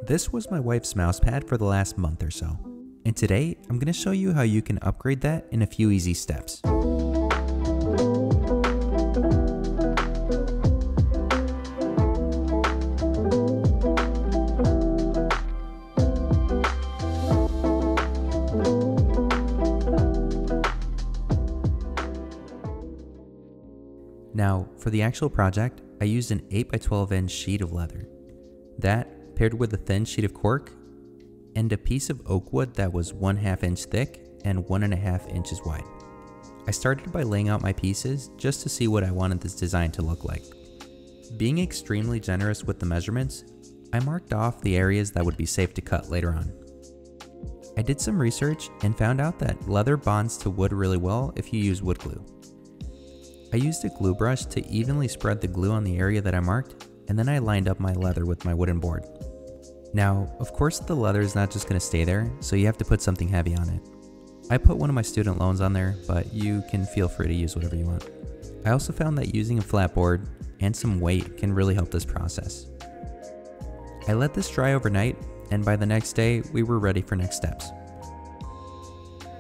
This was my wife's mousepad for the last month or so, and today I'm going to show you how you can upgrade that in a few easy steps. Now, for the actual project, I used an 8x12 inch sheet of leather. That, paired with a thin sheet of cork, and a piece of oak wood that was 1/2 inch thick and 1.5 inches wide. I started by laying out my pieces just to see what I wanted this design to look like. Being extremely generous with the measurements, I marked off the areas that would be safe to cut later on. I did some research and found out that leather bonds to wood really well if you use wood glue. I used a glue brush to evenly spread the glue on the area that I marked, and then I lined up my leather with my wooden board. Now, of course the leather is not just going to stay there, so you have to put something heavy on it. I put one of my student loans on there, but you can feel free to use whatever you want. I also found that using a flat board and some weight can really help this process. I let this dry overnight, and by the next day, we were ready for next steps.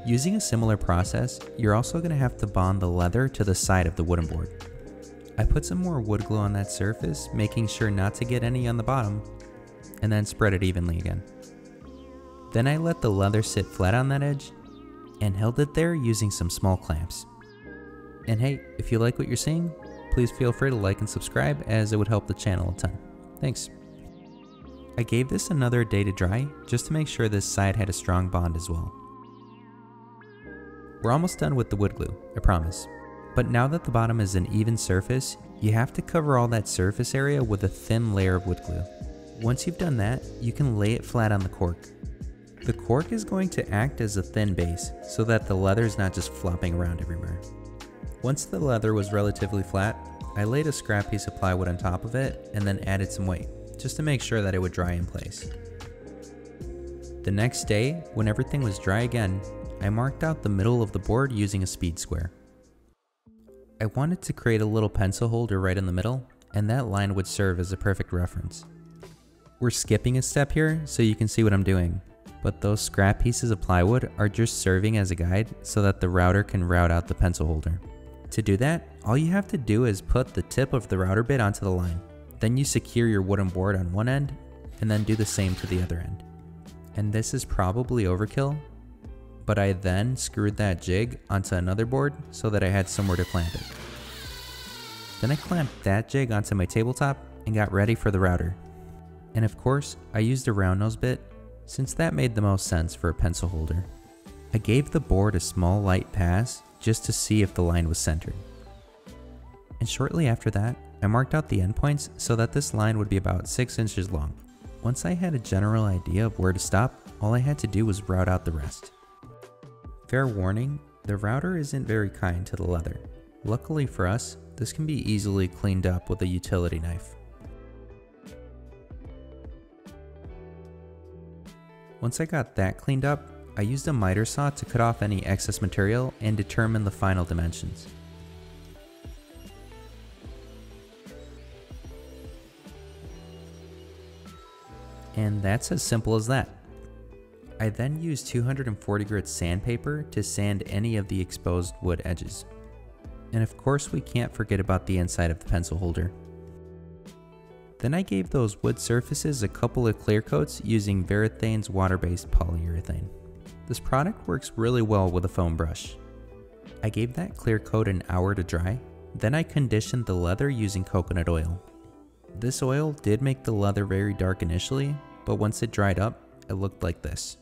Using a similar process, you're also going to have to bond the leather to the side of the wooden board. I put some more wood glue on that surface, making sure not to get any on the bottom, and then spread it evenly again. Then I let the leather sit flat on that edge, and held it there using some small clamps. And hey, if you like what you're seeing, please feel free to like and subscribe, as it would help the channel a ton. Thanks. I gave this another day to dry, just to make sure this side had a strong bond as well. We're almost done with the wood glue, I promise. But now that the bottom is an even surface, you have to cover all that surface area with a thin layer of wood glue. Once you've done that, you can lay it flat on the cork. The cork is going to act as a thin base, so that the leather is not just flopping around everywhere. Once the leather was relatively flat, I laid a scrap piece of plywood on top of it and then added some weight, just to make sure that it would dry in place. The next day, when everything was dry again, I marked out the middle of the board using a speed square. I wanted to create a little pencil holder right in the middle, and that line would serve as a perfect reference. We're skipping a step here so you can see what I'm doing, but those scrap pieces of plywood are just serving as a guide so that the router can route out the pencil holder. To do that, all you have to do is put the tip of the router bit onto the line. Then you secure your wooden board on one end, and then do the same to the other end. And this is probably overkill, but I then screwed that jig onto another board so that I had somewhere to clamp it. Then I clamped that jig onto my tabletop and got ready for the router. And of course, I used a round nose bit, since that made the most sense for a pencil holder. I gave the board a small light pass just to see if the line was centered. And shortly after that, I marked out the endpoints so that this line would be about 6 inches long. Once I had a general idea of where to stop, all I had to do was route out the rest. Fair warning, the router isn't very kind to the leather. Luckily for us, this can be easily cleaned up with a utility knife. Once I got that cleaned up, I used a miter saw to cut off any excess material and determine the final dimensions. And that's as simple as that. I then used 240 grit sandpaper to sand any of the exposed wood edges. And of course we can't forget about the inside of the pencil holder. Then I gave those wood surfaces a couple of clear coats using Verithane's water-based polyurethane. This product works really well with a foam brush. I gave that clear coat an hour to dry, then I conditioned the leather using coconut oil. This oil did make the leather very dark initially, but once it dried up, it looked like this.